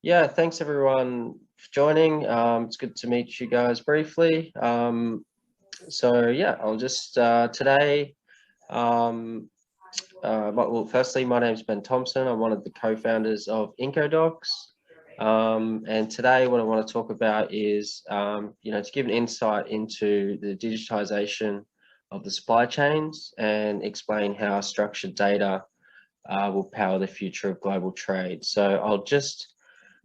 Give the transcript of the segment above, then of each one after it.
Yeah, thanks everyone for joining. It's good to meet you guys briefly. I'll just today. Um, Firstly, my name's Ben Thompson. I'm one of the co-founders of IncoDocs. And today, what I want to talk about is, to give an insight into the digitization of the supply chains and explain how structured data will power the future of global trade. So I'll just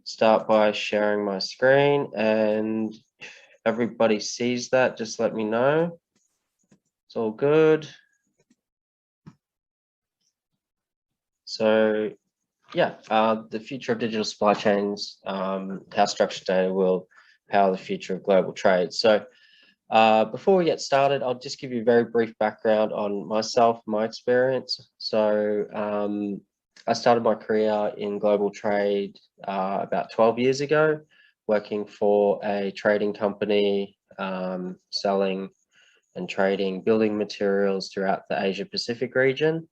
start by sharing my screen, and if everybody sees that, just let me know. It's all good. So yeah, the future of digital supply chains, how structured data will power the future of global trade. So before we get started, I'll just give you a very brief background on myself, my experience. So I started my career in global trade about 12 years ago, working for a trading company, selling and trading building materials throughout the Asia Pacific region.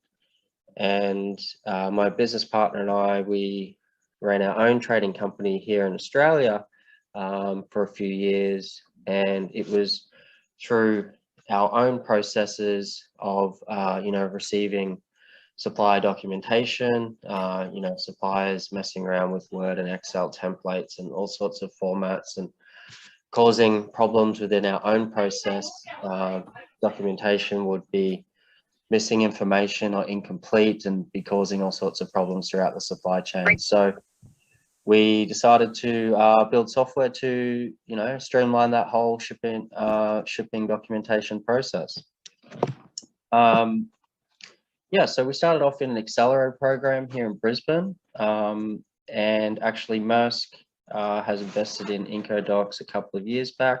And my business partner and I, we ran our own trading company here in Australia for a few years. And it was through our own processes of, receiving supplier documentation, suppliers messing around with Word and Excel templates and all sorts of formats and causing problems within our own process. Documentation would be missing information or incomplete and be causing all sorts of problems throughout the supply chain. So we decided to build software to, streamline that whole shipping documentation process. So we started off in an accelerator program here in Brisbane, and actually Maersk has invested in IncoDocs a couple of years back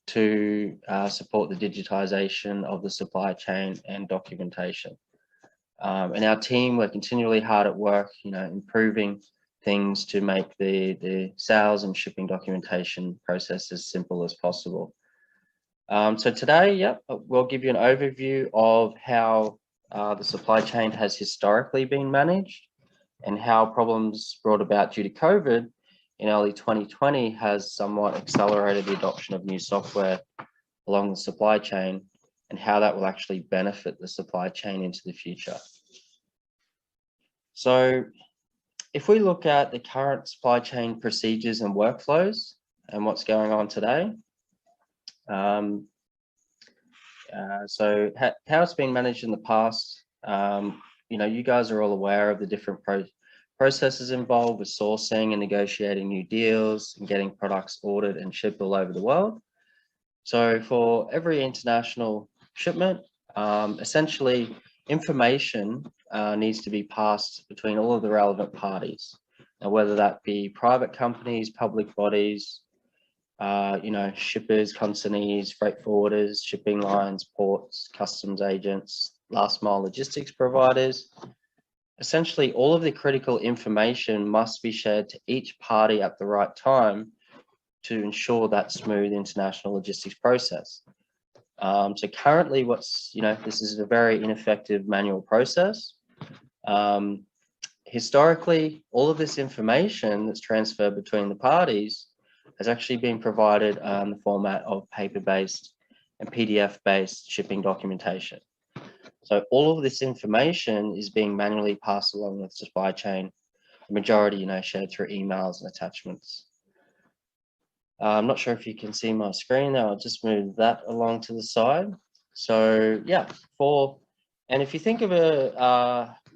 to support the digitization of the supply chain and documentation. And our team, we're continually hard at work, improving things to make the sales and shipping documentation process as simple as possible. So today, we'll give you an overview of how the supply chain has historically been managed and how problems brought about due to COVID in early 2020 has somewhat accelerated the adoption of new software along the supply chain and how that will actually benefit the supply chain into the future. So if we look at the current supply chain procedures and workflows and what's going on today, so how it's been managed in the past, you guys are all aware of the different processes involved with sourcing and negotiating new deals and getting products ordered and shipped all over the world. So for every international shipment, essentially information needs to be passed between all of the relevant parties, and whether that be private companies, public bodies, shippers, consignees, freight forwarders, shipping lines, ports, customs agents, last mile logistics providers. Essentially, all of the critical information must be shared to each party at the right time to ensure that smooth international logistics process. So currently this is a very ineffective manual process. Historically, all of this information that's transferred between the parties has actually been provided in the format of paper-based and PDF-based shipping documentation. So all of this information is being manually passed along the supply chain, the majority, shared through emails and attachments. I'm not sure if you can see my screen now. I'll just move that along to the side. So and if you think of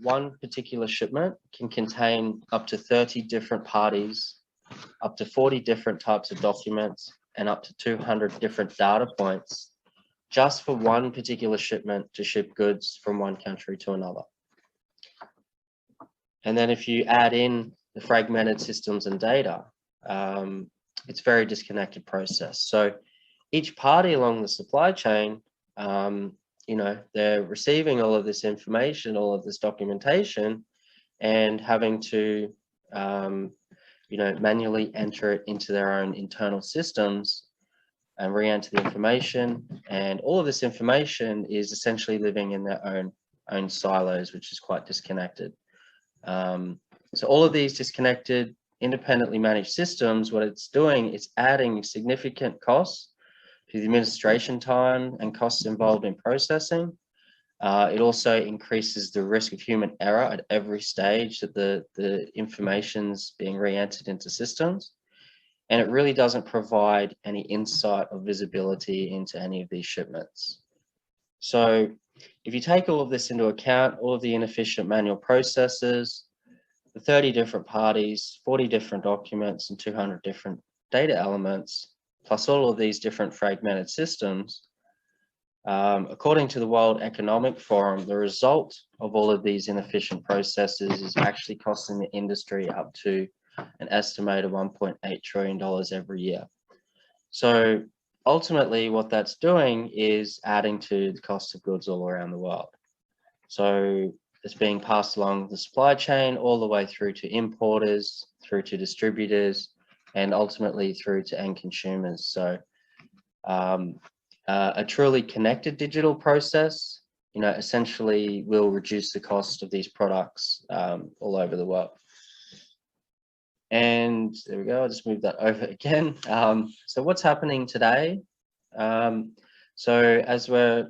one particular shipment can contain up to 30 different parties, up to 40 different types of documents, and up to 200 different data points, just for one particular shipment to ship goods from one country to another. And then if you add in the fragmented systems and data, it's a very disconnected process. So each party along the supply chain, they're receiving all of this information, all of this documentation, and having to, manually enter it into their own internal systems and re-enter the information. And all of this information is essentially living in their own silos, which is quite disconnected. So all of these disconnected independently managed systems, what it's doing is adding significant costs to the administration time and costs involved in processing. It also increases the risk of human error at every stage that the information's being re-entered into systems. And it really doesn't provide any insight or visibility into any of these shipments. So if you take all of this into account, all of the inefficient manual processes, the 30 different parties, 40 different documents, and 200 different data elements, plus all of these different fragmented systems, according to the World Economic Forum, the result of all of these inefficient processes is actually costing the industry up to an estimated $1.8 trillion every year. So ultimately what that's doing is adding to the cost of goods all around the world. So it's being passed along the supply chain all the way through to importers, through to distributors, and ultimately through to end consumers. So a truly connected digital process, essentially will reduce the cost of these products all over the world. And there we go, I'll just move that over again. So what's happening today? So as we're,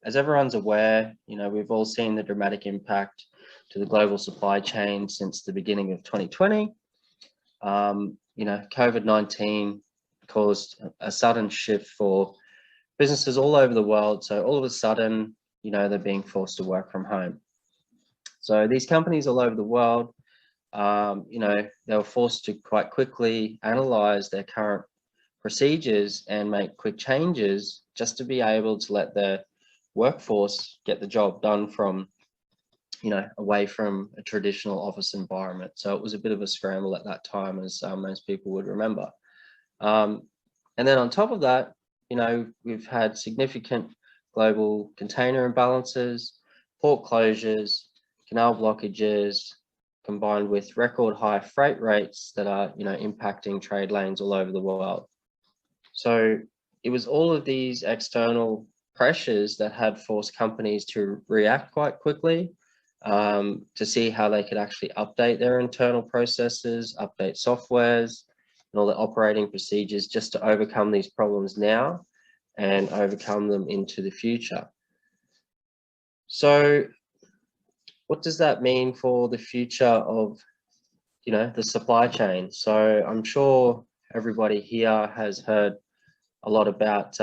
as everyone's aware, we've all seen the dramatic impact to the global supply chain since the beginning of 2020. COVID-19 caused a sudden shift for businesses all over the world. So all of a sudden, they're being forced to work from home. So these companies all over the world, they were forced to quite quickly analyze their current procedures and make quick changes just to be able to let their workforce get the job done from, away from a traditional office environment. So it was a bit of a scramble at that time, as most people would remember. And then on top of that, we've had significant global container imbalances, port closures, canal blockages, combined with record high freight rates that are, impacting trade lanes all over the world. So it was all of these external pressures that had forced companies to react quite quickly, to see how they could actually update their internal processes, update softwares, and all the operating procedures just to overcome these problems now and overcome them into the future. So what does that mean for the future of, the supply chain? So I'm sure everybody here has heard a lot about,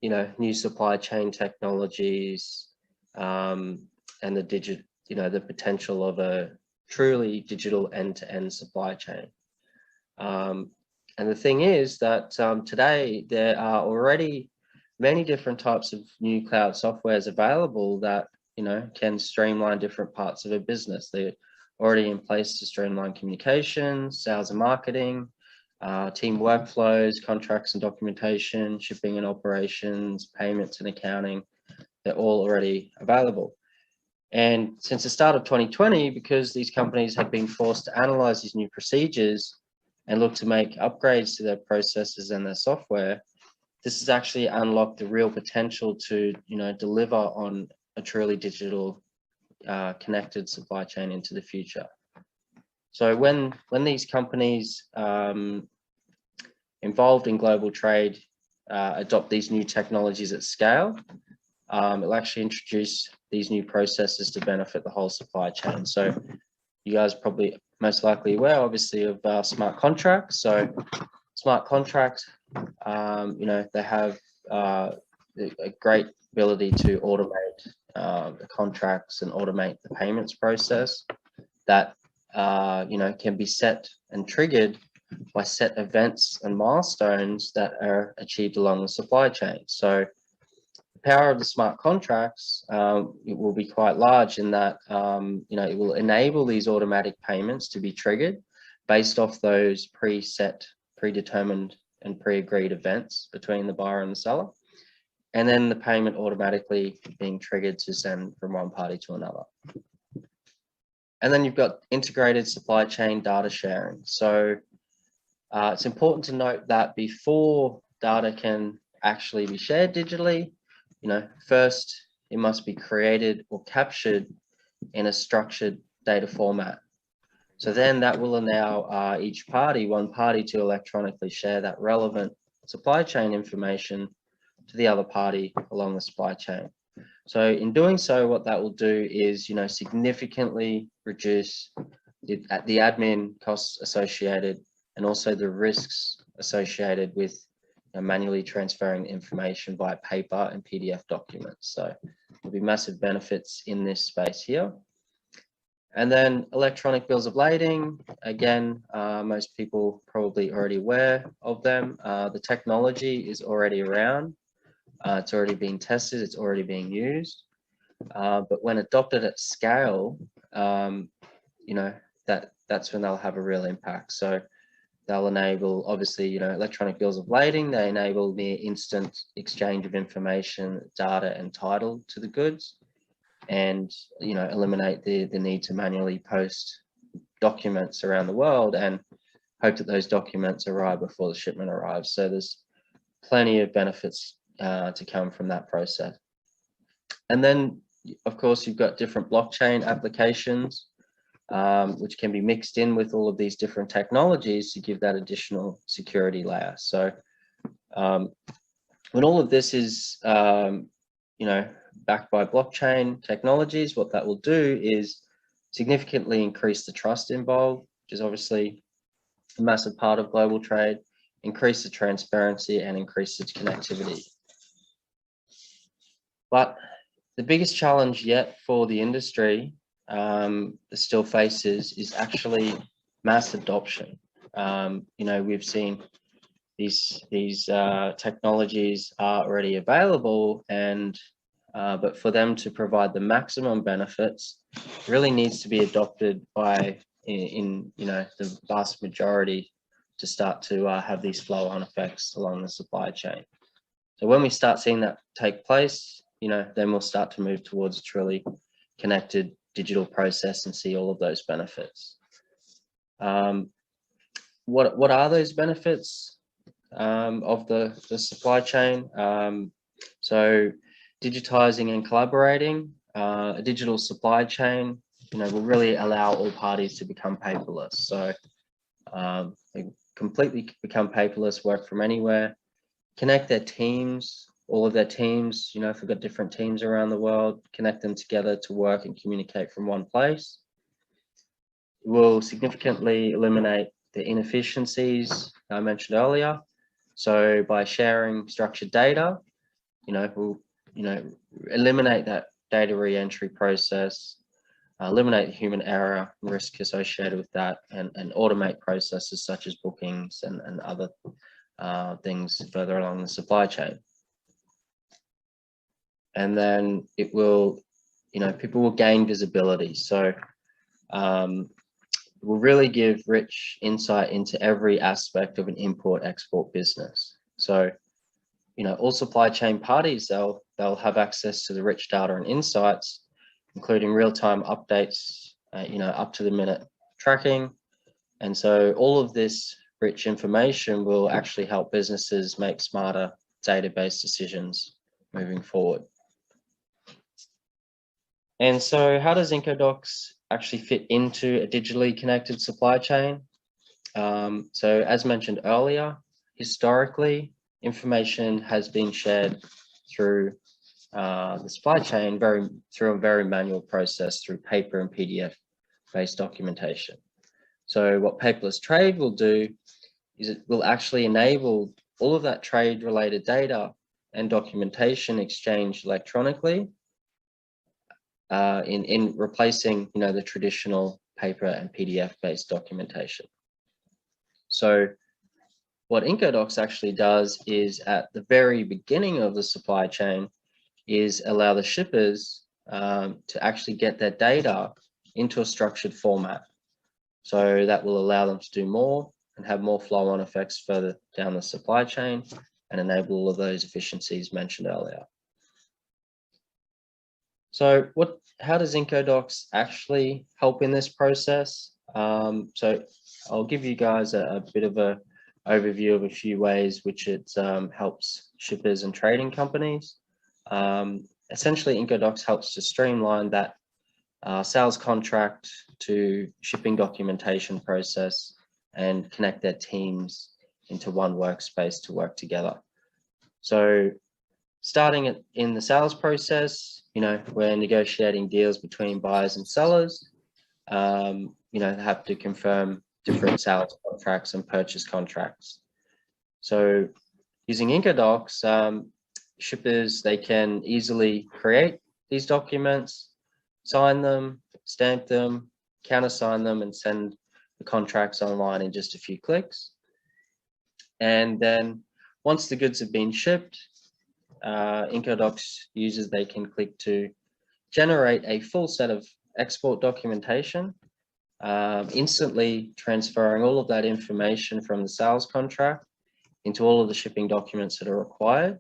new supply chain technologies, and the the potential of a truly digital end-to-end supply chain. And the thing is that today there are already many different types of new cloud softwares available that, can streamline different parts of a business. They're already in place to streamline communication, sales and marketing, team workflows, contracts and documentation, shipping and operations, payments and accounting. They're all already available. And since the start of 2020, because these companies have been forced to analyze these new procedures and look to make upgrades to their processes and their software, this has actually unlocked the real potential to, deliver on a truly digital, connected supply chain into the future. So when these companies involved in global trade adopt these new technologies at scale, it'll actually introduce these new processes to benefit the whole supply chain. So you guys are probably most likely aware, obviously, of smart contracts. So smart contracts, they have a great ability to automate the contracts and automate the payments process that, can be set and triggered by set events and milestones that are achieved along the supply chain. So the power of the smart contracts, it will be quite large in that, it will enable these automatic payments to be triggered based off those predetermined and pre-agreed events between the buyer and the seller. And then the payment automatically being triggered to send from one party to another. And then you've got integrated supply chain data sharing. So it's important to note that before data can actually be shared digitally, first it must be created or captured in a structured data format. So then that will allow each party, one party, to electronically share that relevant supply chain information to the other party along the supply chain. So in doing so, what that will do is, significantly reduce the admin costs associated and also the risks associated with manually transferring information via paper and PDF documents. So there'll be massive benefits in this space here. And then electronic bills of lading, again, most people probably already aware of them. The technology is already around. It's already being tested, it's already being used. But when adopted at scale, that's when they'll have a real impact. So they'll enable, obviously, electronic bills of lading. They enable near instant exchange of information, data, and title to the goods, and eliminate the need to manually post documents around the world and hope that those documents arrive before the shipment arrives. So there's plenty of benefits to come from that process. And then, of course, you've got different blockchain applications, which can be mixed in with all of these different technologies to give that additional security layer. So when all of this is, backed by blockchain technologies, what that will do is significantly increase the trust involved, which is obviously a massive part of global trade, increase the transparency, and increase its connectivity. But the biggest challenge yet for the industry that still faces is actually mass adoption. We've seen these technologies are already available, and but for them to provide the maximum benefits, really needs to be adopted by the vast majority to start to have these flow-on effects along the supply chain. So when we start seeing that take place, then we'll start to move towards a truly connected digital process and see all of those benefits. What are those benefits of the supply chain? So digitizing and collaborating, a digital supply chain, will really allow all parties to become paperless. So they completely become paperless, work from anywhere, connect their teams, all of their teams, if we've got different teams around the world, connect them together to work and communicate from one place. It will significantly eliminate the inefficiencies I mentioned earlier. So by sharing structured data, we'll eliminate that data re-entry process, eliminate human error and risk associated with that, and automate processes such as bookings and other things further along the supply chain. And then it will, people will gain visibility. So it will really give rich insight into every aspect of an import-export business. So, all supply chain parties, they'll have access to the rich data and insights, including real-time updates, up to the minute tracking. And so all of this rich information will actually help businesses make smarter database decisions moving forward. And so how does IncoDocs actually fit into a digitally connected supply chain? So as mentioned earlier, historically, information has been shared through the supply chain through a very manual process through paper and PDF-based documentation. So what paperless trade will do is it will actually enable all of that trade-related data and documentation exchanged electronically in replacing, the traditional paper and PDF-based documentation. So what IncoDocs actually does is at the very beginning of the supply chain is allow the shippers to actually get their data into a structured format. So that will allow them to do more and have more flow-on effects further down the supply chain and enable all of those efficiencies mentioned earlier. So how does IncoDocs actually help in this process? So I'll give you guys a bit of an overview of a few ways which it helps shippers and trading companies. Essentially, IncoDocs helps to streamline that sales contract to shipping documentation process, and connect their teams into one workspace to work together. So starting it in the sales process, we're negotiating deals between buyers and sellers. Have to confirm different sales contracts and purchase contracts. So using IncoDocs, shippers, they can easily create these documents, sign them, stamp them, countersign them, and send the contracts online in just a few clicks. And then once the goods have been shipped, IncoDocs users, they can click to generate a full set of export documentation, instantly transferring all of that information from the sales contract into all of the shipping documents that are required.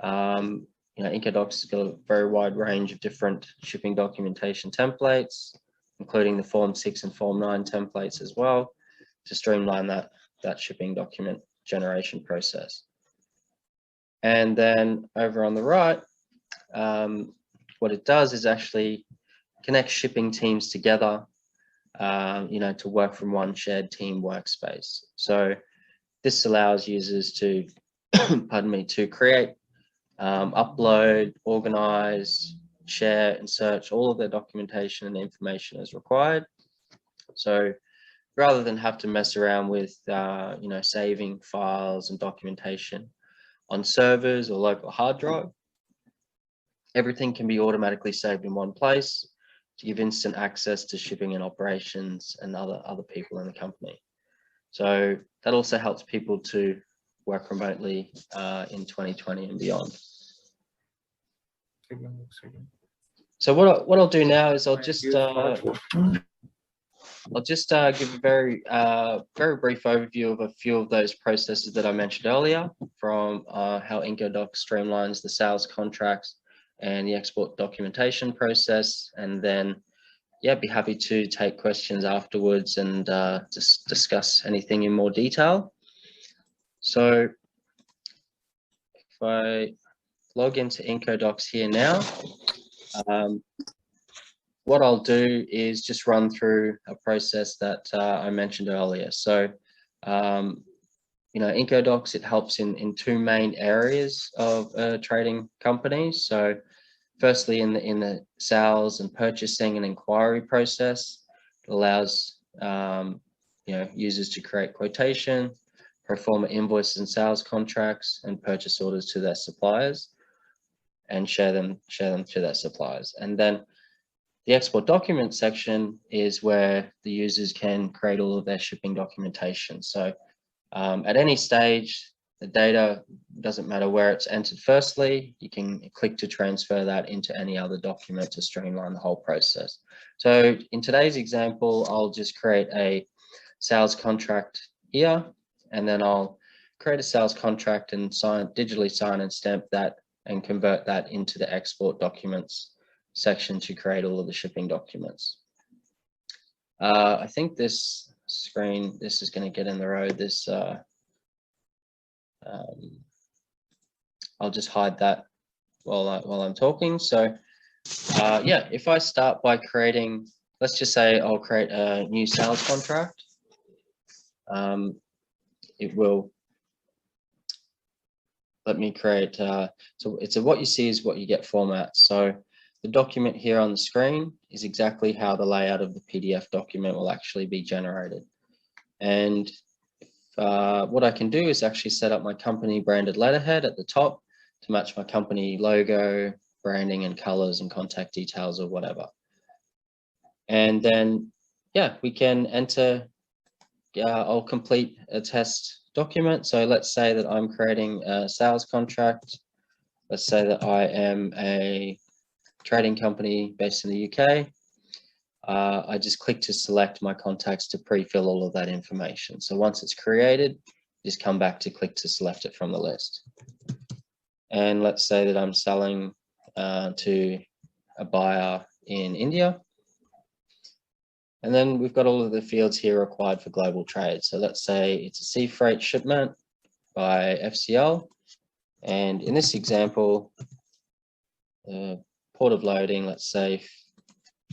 IncoDocs has got a very wide range of different shipping documentation templates, including the Form 6 and Form 9 templates as well, to streamline that shipping document generation process. And then over on the right, what it does is actually connect shipping teams together, to work from one shared team workspace. So this allows users to, to create, upload, organize, share, and search all of their documentation and information as required. So rather than have to mess around with, saving files and documentation on servers or local hard drive, everything can be automatically saved in one place to give instant access to shipping and operations and other people in the company. So that also helps people to work remotely in 2020 and beyond. So what I'll do now is I'll just give a very brief overview of a few of those processes that I mentioned earlier, from how IncoDocs streamlines the sales contracts and the export documentation process, and then be happy to take questions afterwards and just discuss anything in more detail. So if I log into IncoDocs here now, what I'll do is just run through a process that I mentioned earlier. So, IncoDocs, it helps in two main areas of trading companies. So firstly, in the sales and purchasing and inquiry process, it allows users to create quotation, pro forma invoices and sales contracts, and purchase orders to their suppliers, and share them to their suppliers. And then the export document section is where the users can create all of their shipping documentation. So at any stage, the data, doesn't matter where it's entered firstly, you can click to transfer that into any other document to streamline the whole process. So in today's example, I'll just create a sales contract here, and then I'll create a sales contract and digitally sign and stamp that and convert that into the export documents section to create all of the shipping documents. I think this screen, this is going to get in the road. I'll just hide that while I'm talking. So if I start by creating, let's just say I'll create a new sales contract. It will let me create, so it's a what you see is what you get format. So the document here on the screen is exactly how the layout of the PDF document will actually be generated. And what I can do is actually set up my company branded letterhead at the top to match my company logo, branding and colors and contact details or whatever. And then, we can enter, I'll complete a test document. So let's say that I'm creating a sales contract. Let's say that I am a trading company based in the UK. I just click to select my contacts to pre-fill all of that information. So once it's created, just come back to click to select it from the list. And let's say that I'm selling to a buyer in India. And then we've got all of the fields here required for global trade. So let's say it's a sea freight shipment by FCL. And in this example, port of loading, let's say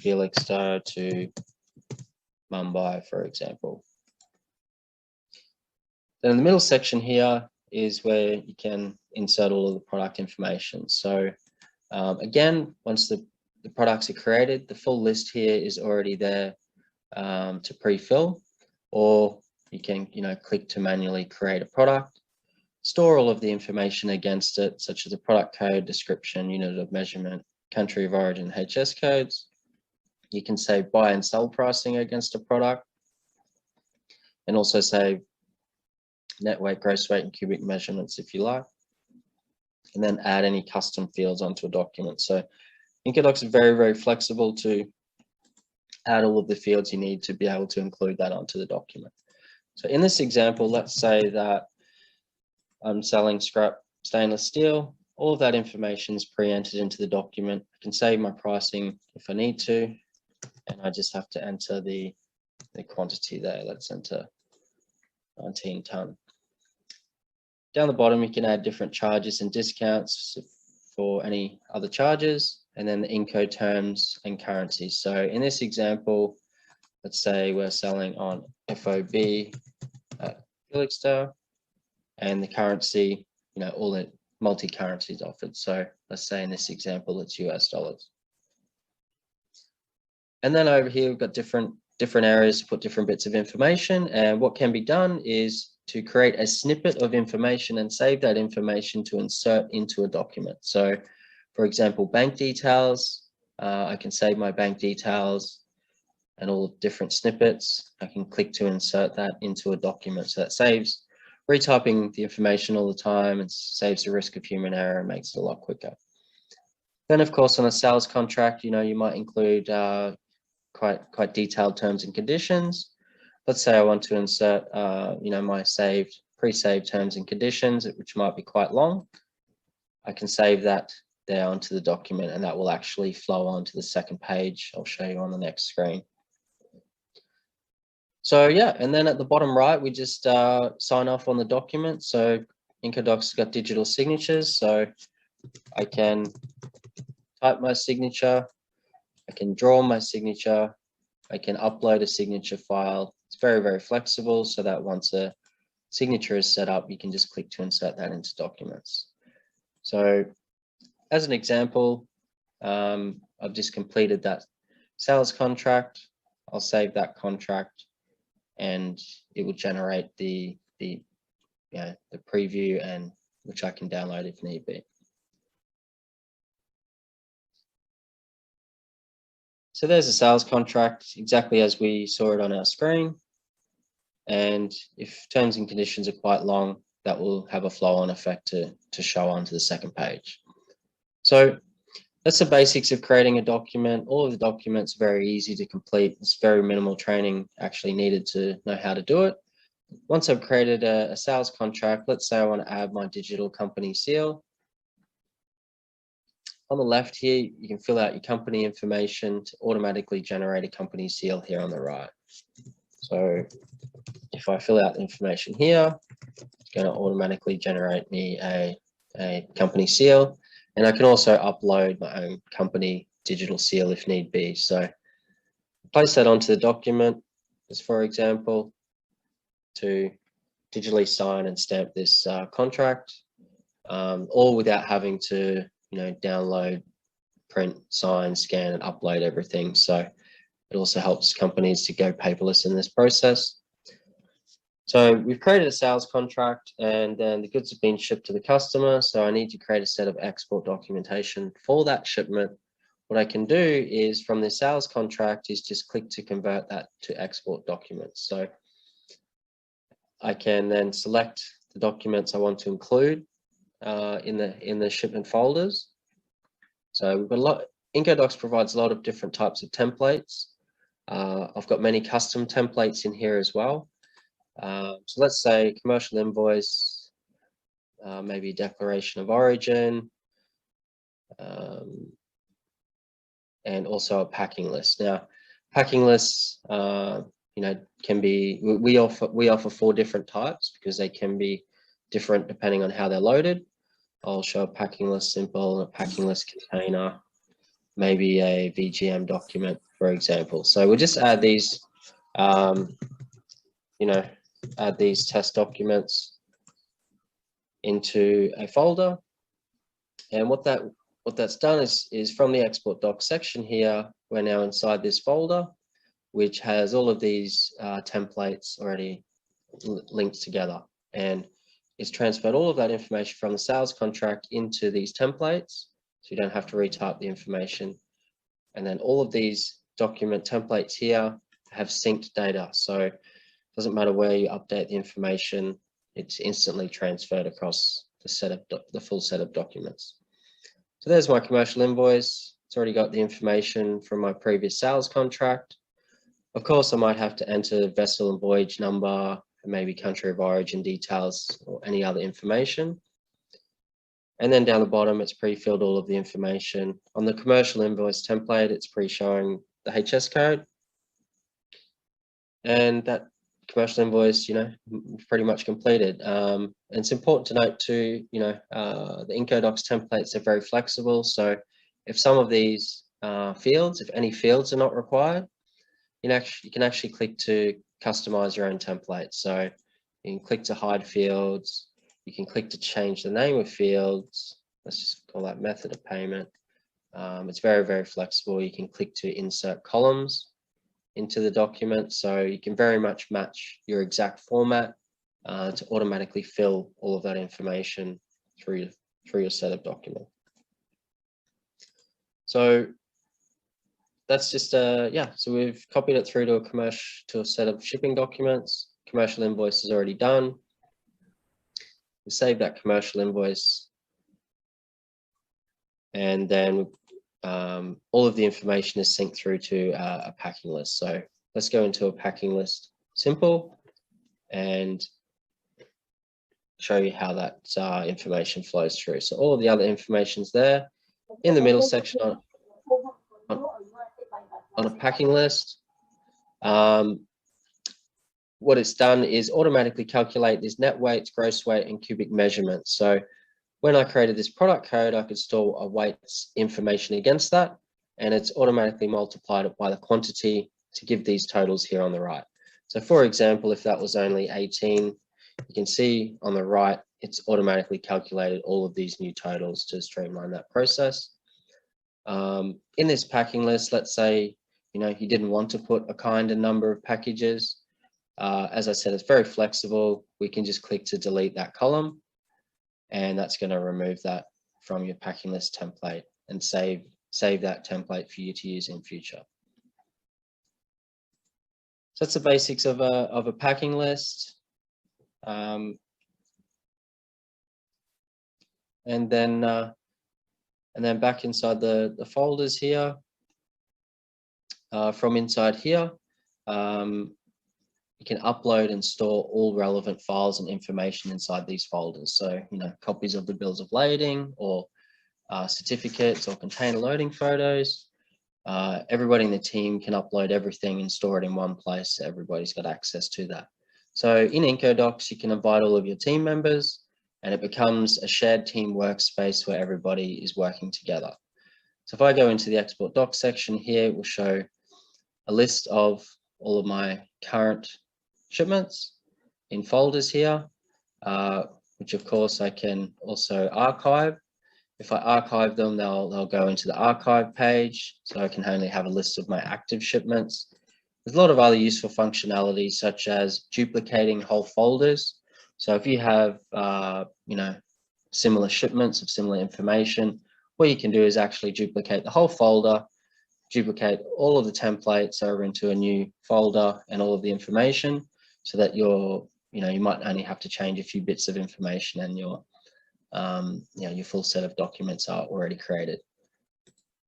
Felixstowe to Mumbai, for example. Then in the middle section here is where you can insert all of the product information. So again, once the products are created, the full list here is already there to pre-fill, or you can click to manually create a product, store all of the information against it, such as the product code, description, unit of measurement, country of origin, HS codes. You can save buy and sell pricing against a product, and also save net weight, gross weight, and cubic measurements if you like, and then add any custom fields onto a document. So Incodocs is very, very flexible to add all of the fields you need to be able to include that onto the document. So in this example, let's say that I'm selling scrap stainless steel. All of that information is pre-entered into the document. I can save my pricing if I need to, and I just have to enter the quantity there. Let's enter 19 ton. Down the bottom, you can add different charges and discounts for any other charges, and then the Incoterms and currencies. So in this example, let's say we're selling on FOB at Felixstowe, and the currency, all the multi-currencies offered. So let's say in this example, it's US dollars. And then over here, we've got different areas to put different bits of information. And what can be done is to create a snippet of information and save that information to insert into a document. So for example, bank details, I can save my bank details and all the different snippets. I can click to insert that into a document. So that saves retyping the information all the time and saves the risk of human error and makes it a lot quicker. Then of course, on a sales contract, you might include quite detailed terms and conditions. Let's say I want to insert, my pre-saved terms and conditions, which might be quite long. I can save that there onto the document, and that will actually flow onto the second page. I'll show you on the next screen. So yeah, and then at the bottom right, we just sign off on the document. So Incodocs got digital signatures, so I can type my signature, I can draw my signature, I can upload a signature file. It's very, very flexible, so that once a signature is set up, you can just click to insert that into documents. So as an example, I've just completed that sales contract. I'll save that contract, and it will generate the preview, and which I can download if need be. So there's a sales contract exactly as we saw it on our screen. And if terms and conditions are quite long, that will have a flow-on effect to show onto the second page. So that's the basics of creating a document. All of the documents are very easy to complete. It's very minimal training actually needed to know how to do it. Once I've created a sales contract, let's say I want to add my digital company seal. On the left here, you can fill out your company information to automatically generate a company seal here on the right. So if I fill out the information here, it's going to automatically generate me a company seal. And I can also upload my own company digital seal if need be. So place that onto the document, as for example, to digitally sign and stamp this contract, all without having to download, print, sign, scan, and upload everything. So it also helps companies to go paperless in this process. So we've created a sales contract, and then the goods have been shipped to the customer. So I need to create a set of export documentation for that shipment. What I can do is from the sales contract is just click to convert that to export documents. So I can then select the documents I want to include in the shipment folders. So we've got Incodocs provides a lot of different types of templates. I've got many custom templates in here as well. So let's say commercial invoice, maybe a declaration of origin, and also a packing list. Now, packing lists, can be, we offer 4 different types because they can be different depending on how they're loaded. I'll show a packing list simple, a packing list container, maybe a VGM document, for example. So we'll just add these, you know, add these test documents into a folder. And what that's done is from the export docs section here, we're now inside this folder, which has all of these templates already linked together, and it's transferred all of that information from the sales contract into these templates, so you don't have to retype the information. And then all of these document templates here have synced data, so it doesn't matter where you update the information, it's instantly transferred across the full set of documents. So there's my commercial invoice. It's already got the information from my previous sales contract. Of course, I might have to enter vessel and voyage number, and maybe country of origin details or any other information. And then down the bottom, it's pre-filled all of the information. On the commercial invoice template, it's pre-showing the HS code. And that commercial invoice, you know, pretty much completed. And it's important to note too, you know, the IncoDocs templates are very flexible. So if some of these fields, if any fields are not required, you can actually click to customize your own template. So you can click to hide fields. You can click to change the name of fields. Let's just call that method of payment. It's very, very flexible. You can click to insert columns into the document. So you can very much match your exact format to automatically fill all of that information through your set of document. So that's just yeah, so we've copied it through to a set of shipping documents. Commercial invoice is already done. We save that commercial invoice, and then all of the information is synced through to a packing list. So let's go into a packing list simple and show you how that information flows through. So all of the other information's there. In the middle section on a packing list, what it's done is automatically calculate these net weights, gross weight, and cubic measurements. So when I created this product code, I could store a weights information against that, and it's automatically multiplied it by the quantity to give these totals here on the right. So for example, if that was only 18, you can see on the right, it's automatically calculated all of these new totals to streamline that process. In this packing list, let's say, you know, you didn't want to put a kind and number of packages. As I said, it's very flexible. We can just click to delete that column, and that's going to remove that from your packing list template and save that template for you to use in future. So that's the basics of a packing list. And then back inside the folders here, from inside here, you can upload and store all relevant files and information inside these folders. So, you know, copies of the bills of lading, or certificates, or container loading photos. Everybody in the team can upload everything and store it in one place, so everybody's got access to that. So in IncoDocs, you can invite all of your team members, and it becomes a shared team workspace where everybody is working together. So if I go into the export docs section here, it will show a list of all of my current shipments in folders here, which of course I can also archive. If I archive them, they'll go into the archive page, so I can only have a list of my active shipments. There's a lot of other useful functionality, such as duplicating whole folders. So if you have, you know, similar shipments of similar information, what you can do is actually duplicate the whole folder, duplicate all of the templates over into a new folder and all of the information, so that you might only have to change a few bits of information, and your full set of documents are already created.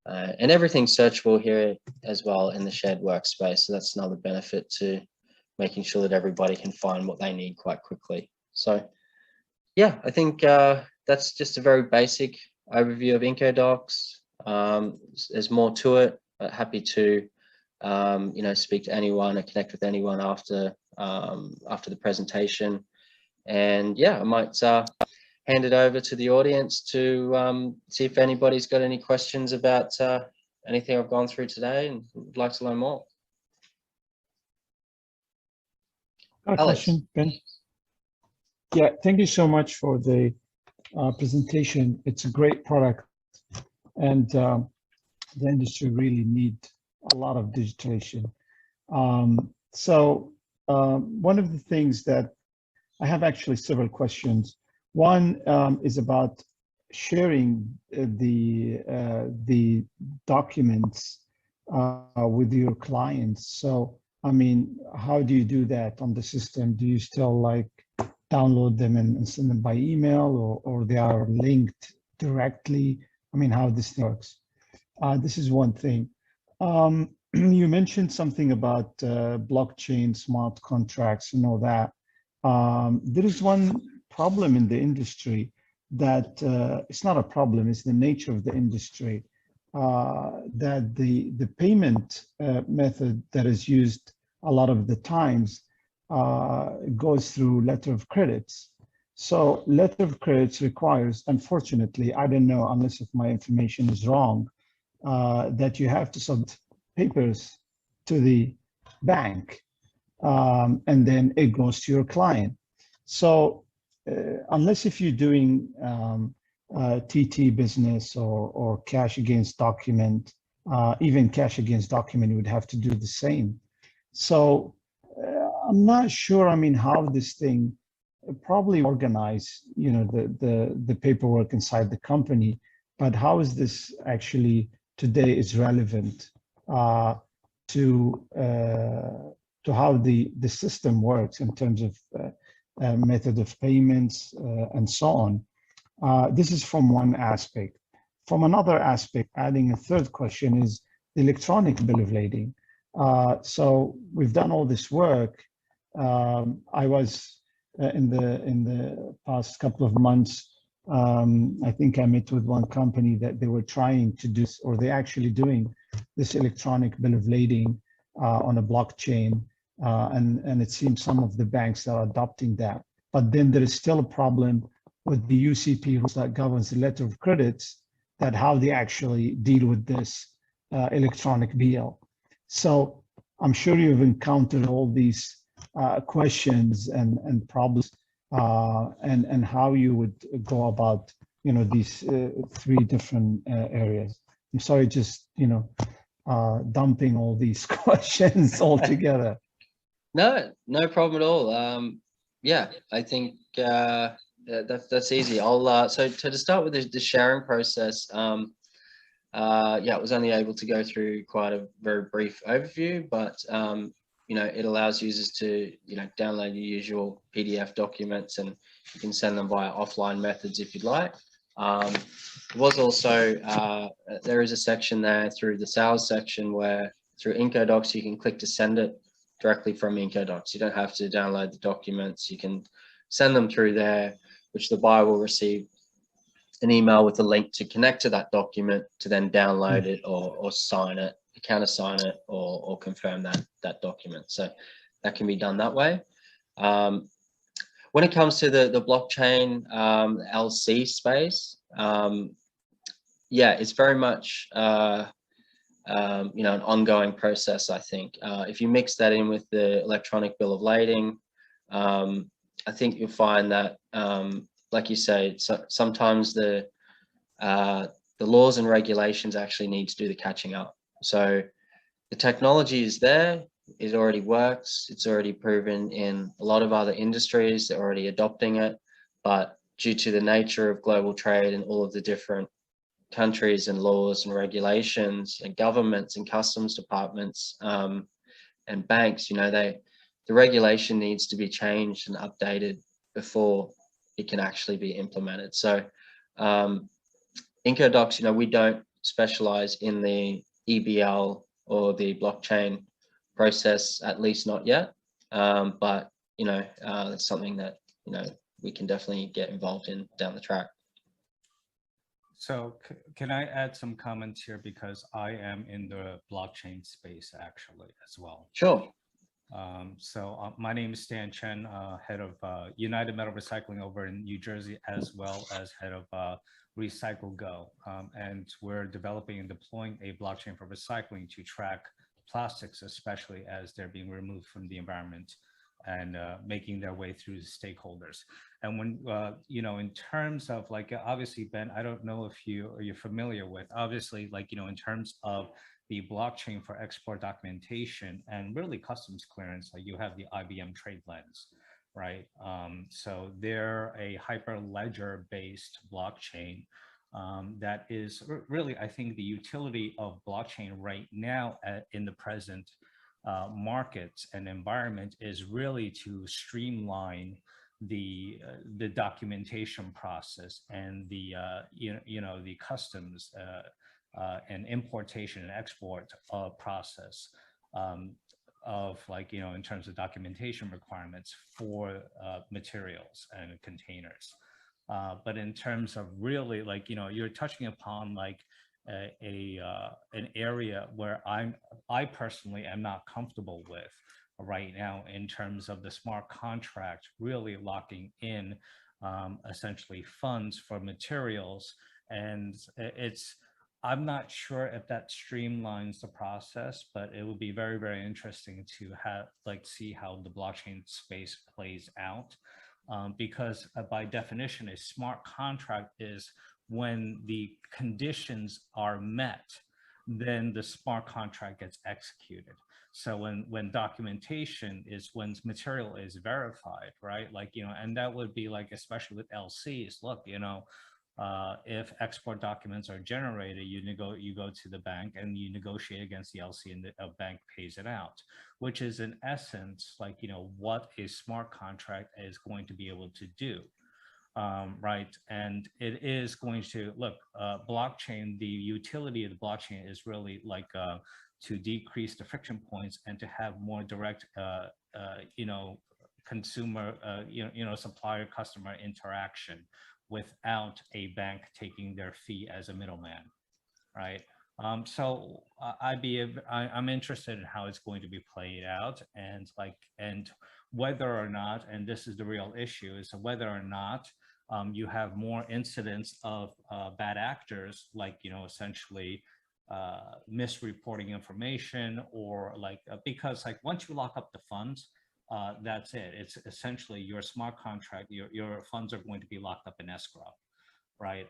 And everything's searchable here as well in the shared workspace. So that's another benefit to making sure that everybody can find what they need quite quickly. So yeah, I think that's just a very basic overview of IncoDocs. There's more to it. Happy to speak to anyone or connect with anyone after the presentation. And yeah, I might hand it over to the audience to see if anybody's got any questions about anything I've gone through today and would like to learn more. Got a Alex. question, Ben? Yeah, thank you so much for the presentation. It's a great product, and the industry really need a lot of digitalization. One of the things that I have actually several questions. One is about sharing the documents with your clients. So, I mean, how do you do that on the system? Do you still like download them and send them by email, or they are linked directly? I mean, how this works? This is one thing. You mentioned something about blockchain, smart contracts, and all that. There is one problem in the industry that it's not a problem, it's the nature of the industry, that the payment method that is used a lot of the times goes through letter of credits. So letter of credits requires, unfortunately, I don't know unless if my information is wrong, that you have to submit papers to the bank, and then it goes to your client. So unless if you're doing TT business or cash against document, even cash against document, you would have to do the same. So I'm not sure, I mean, how this thing probably organize, you know, the paperwork inside the company, but how is this actually today is relevant to how the system works in terms of method of payments and so on. This is from one aspect. From another aspect, adding a third question is the electronic bill of lading. So we've done all this work. I was in the past couple of months, I think I met with one company that they were trying to do, or they're actually doing this electronic bill of lading on a blockchain. And it seems some of the banks are adopting that. But then there is still a problem with the UCP rules that governs the letter of credits, that how they actually deal with this electronic bill. So I'm sure you've encountered all these questions and problems, and how you would go about, you know, these three different areas. I'm sorry, just, you know, dumping all these questions all together. No problem at all. Yeah, I think that's easy. I'll so to start with the sharing process. Yeah, I was only able to go through quite a very brief overview, but you know, it allows users to, you know, download your usual PDF documents, and you can send them via offline methods if you'd like. There was also there is a section there through the sales section where through IncoDocs you can click to send it directly from IncoDocs. You don't have to download the documents. You can send them through there, which the buyer will receive an email with a link to connect to that document to then download it or sign it, countersign it, or confirm that document. So that can be done that way. When it comes to the blockchain LC space, yeah, it's very much you know, an ongoing process, I think. If you mix that in with the electronic bill of lading, I think you'll find that, like you say, sometimes the laws and regulations actually need to do the catching up. So the technology is there, it already works, it's already proven in a lot of other industries, they're already adopting it, but due to the nature of global trade and all of the different countries and laws and regulations and governments and customs departments and banks, you know, the regulation needs to be changed and updated before it can actually be implemented. So IncoDocs, you know, we don't specialize in the EBL or the blockchain process, at least not yet. But, you know, it's something that, you know, we can definitely get involved in down the track. So can I add some comments here, because I am in the blockchain space actually as well. Sure. My name is Stan Chen, head of United Metal Recycling over in New Jersey, as well as head of Recycle Go. And we're developing and deploying a blockchain for recycling to track plastics, especially as they're being removed from the environment and making their way through the stakeholders. And when, in terms of like, obviously, Ben, I don't know if you're familiar with, obviously, like, in terms of the blockchain for export documentation and really customs clearance, like you have the IBM TradeLens, right? So they're a Hyperledger based blockchain that is really, I think, the utility of blockchain right now in the present markets and environment is really to streamline the documentation process and the the customs and importation and export process of like in terms of documentation requirements for materials and containers. But in terms of really like you're touching upon like an area where I personally am not comfortable with right now in terms of the smart contract really locking in essentially funds for materials. And I'm not sure if that streamlines the process, but it would be very, very interesting to have see how the blockchain space plays out. Because by definition, a smart contract is when the conditions are met, then the smart contract gets executed. So when documentation is when material is verified, right? Like, and that would be like, especially with LCs, look, if export documents are generated, you go to the bank and you negotiate against the LC and the bank pays it out, which is in essence like what a smart contract is going to be able to do, right? And it is going to look blockchain. The utility of the blockchain is really like to decrease the friction points and to have more direct consumer supplier customer interaction without a bank taking their fee as a middleman, right? So I'm interested in how it's going to be played out, and whether or not, and this is the real issue, is whether or not you have more incidents of bad actors, like essentially misreporting information, or because once you lock up the funds, that's it. It's essentially your smart contract, your funds are going to be locked up in escrow, right?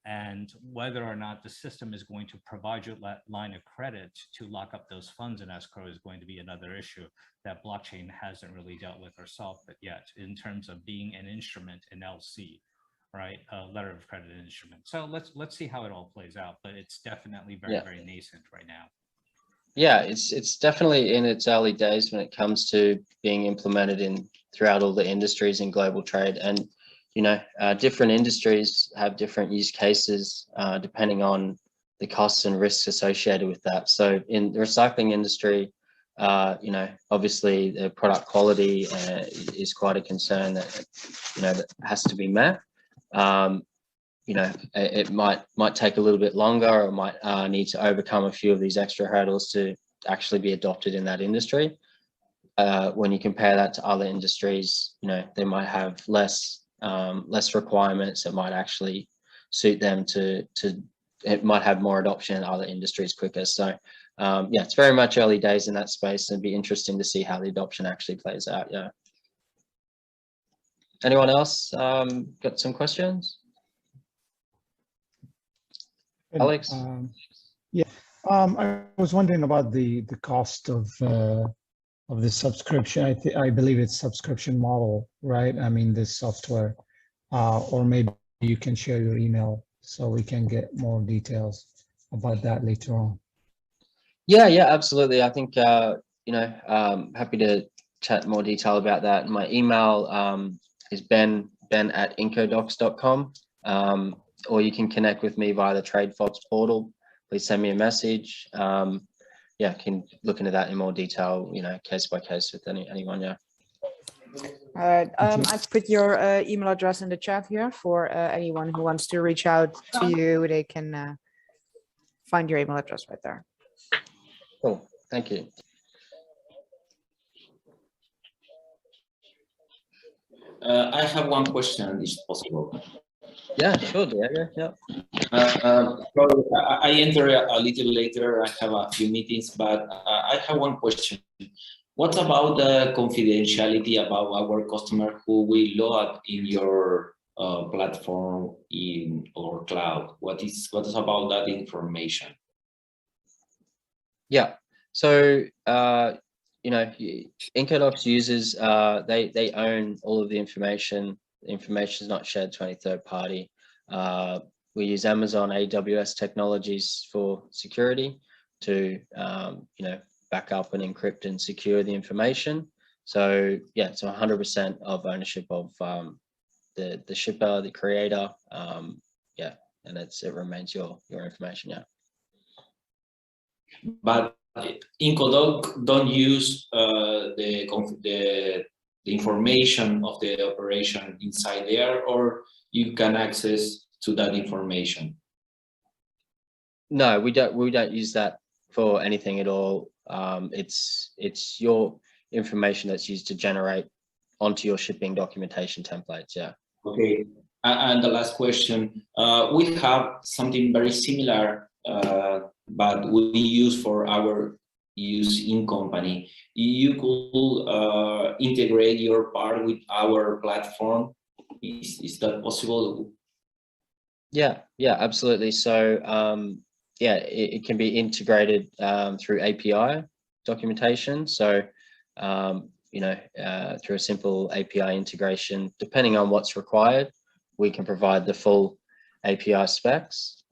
And whether or not the system is going to provide you that line of credit to lock up those funds in escrow is going to be another issue that blockchain hasn't really dealt with or solved yet in terms of being an instrument in LC, right? A letter of credit instrument. So let's see how it all plays out, but it's definitely very, very nascent right now. Yeah, it's definitely in its early days when it comes to being implemented throughout all the industries in global trade. And different industries have different use cases depending on the costs and risks associated with that. So in the recycling industry, obviously the product quality is quite a concern that that has to be met. It might take a little bit longer, or might need to overcome a few of these extra hurdles to actually be adopted in that industry. When you compare that to other industries, they might have less requirements that might actually suit them it might have more adoption in other industries quicker. So yeah, it's very much early days in that space, and it'd be interesting to see how the adoption actually plays out. Yeah. Anyone else got some questions? Alex? Yeah, I was wondering about the cost of the subscription. I believe it's subscription model, right? I mean, this software, or maybe you can share your email so we can get more details about that later on. Yeah, absolutely. I think happy to chat more detail about that. My email is ben@incodocs.com. Or you can connect with me via the TradeFox portal. Please send me a message. Yeah, can look into that in more detail, case by case with anyone. Yeah. All right. I've put your email address in the chat here for anyone who wants to reach out to you. They can find your email address right there. Cool. Thank you. I have one question, if possible. Yeah, sure, Diego. Yeah. Sorry, I enter a little later. I have a few meetings, but I have one question. What about the confidentiality about our customer who will load in your platform in or cloud? What is about that information? Yeah. So, you know, Incodocs users, they own all of the information. The information is not shared to any third party. We use Amazon AWS technologies for security to, you know, back up and encrypt and secure the information. So yeah, it's 100% of ownership of the shipper, the creator. Yeah, and it remains your information. Yeah. But Incodoc don't use the information of the operation inside there, or you can access to that information? No, we don't use that for anything at all. It's your information that's used to generate onto your shipping documentation templates. Yeah. Okay. And the last question, we have something very similar, but we use for our use in company. You could integrate your part with our platform. Is that possible? Yeah, absolutely. So yeah, it can be integrated through API documentation. So you know, through a simple API integration, depending on what's required, we can provide the full API specs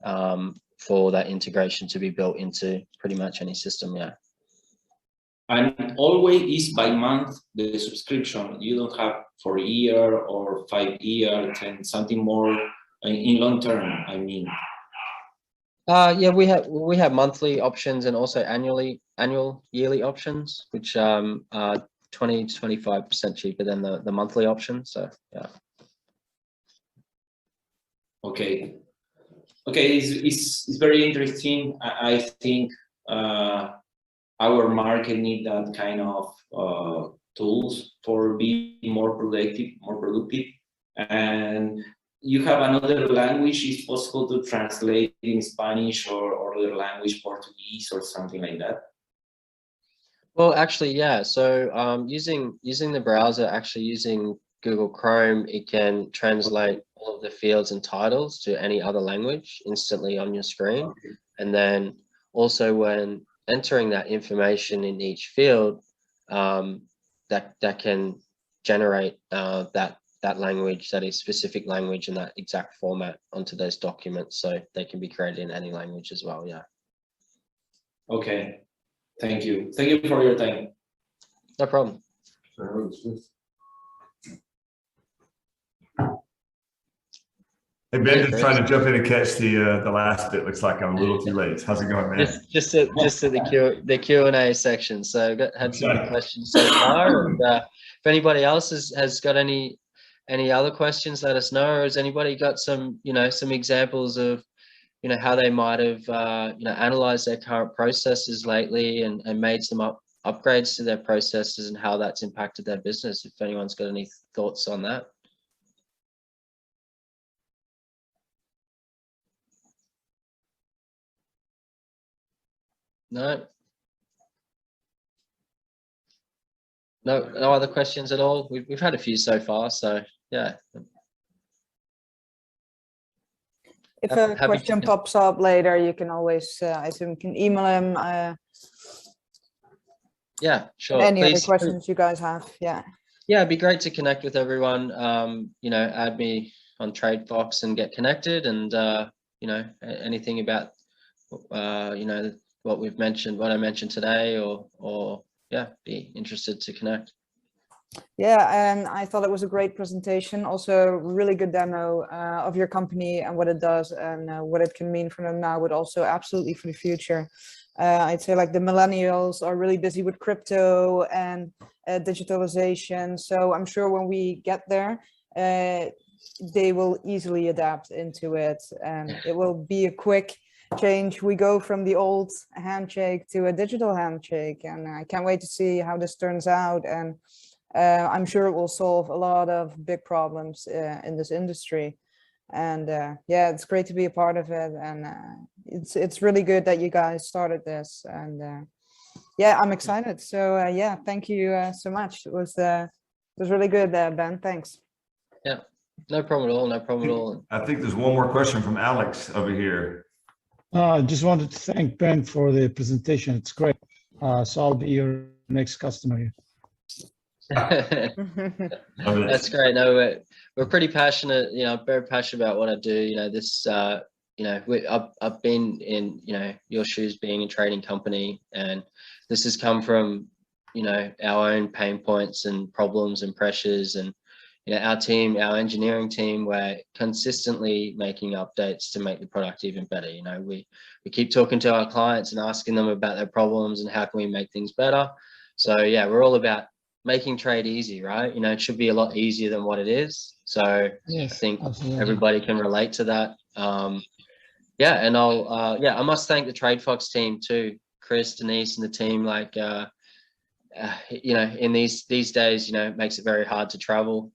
for that integration to be built into pretty much any system. Yeah. And always is by month the subscription. You don't have for a year or 5 years and something more in long term, I mean. Yeah, we have monthly options and also yearly options, which are 20 to 25% cheaper than the monthly option. So yeah. Okay. Okay, it's very interesting. I think our market need that kind of tools for being more productive. And you have another language, it's possible to translate in Spanish or other language, Portuguese or something like that? Well, actually, yeah. So using the browser, actually using Google Chrome, it can translate all of the fields and titles to any other language instantly on your screen. Okay. And then also when entering that information in each field, that can generate that language, that is specific language in that exact format onto those documents. So they can be created in any language as well. Yeah. Okay. Thank you. Thank you for your time. No problem. Hey Ben, just trying to jump in and catch the last bit. Looks like I'm a little too late. How's it going, man? Just at the Q&A section. So had some good questions so far. And if anybody else has got any other questions, let us know. Or has anybody got some examples of how they might have analyzed their current processes lately and made some upgrades to their processes and how that's impacted their business? If anyone's got any thoughts on that. No other questions at all. We've had a few so far, so yeah. If a question pops up later, you can always, I assume, you can email him. Yeah, sure. Any other questions you guys have? Yeah. Yeah, it'd be great to connect with everyone. Add me on TradeFox and get connected, and anything about what we've mentioned, what I mentioned today, or yeah, be interested to connect. Yeah, and I thought it was a great presentation. Also, really good demo of your company and what it does and what it can mean for them now, but also absolutely for the future. I'd say like the millennials are really busy with crypto and digitalization. So I'm sure when we get there, they will easily adapt into it, and it will be a quick change. We go from the old handshake to a digital handshake, and I can't wait to see how this turns out. And I'm sure it will solve a lot of big problems in this industry. And yeah, it's great to be a part of it. And it's really good that you guys started this. And yeah, I'm excited. So yeah, thank you so much. It was really good, Ben. Thanks. Yeah, no problem at all. No problem at all. I think there's one more question from Alex over here. Just wanted to thank Ben for the presentation. It's great. So I'll be your next customer here. That's great. No, we're pretty passionate. You know, I'm very passionate about what I do. You know, this. You know, I've been in your shoes, being a trading company, and this has come from our own pain points and problems and pressures, and our team, our engineering team, we're consistently making updates to make the product even better. You know, we keep talking to our clients and asking them about their problems and how can we make things better. So yeah, we're all about making trade easy, right? You know, it should be a lot easier than what it is. So Yes, I think absolutely. everybody can relate to that. Yeah, and I must thank the TradeFox team too, Chris, Denise, and the team. Like, in these days, it makes it very hard to travel.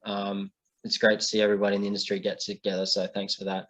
It's great to see everybody in the industry get together. So thanks for that.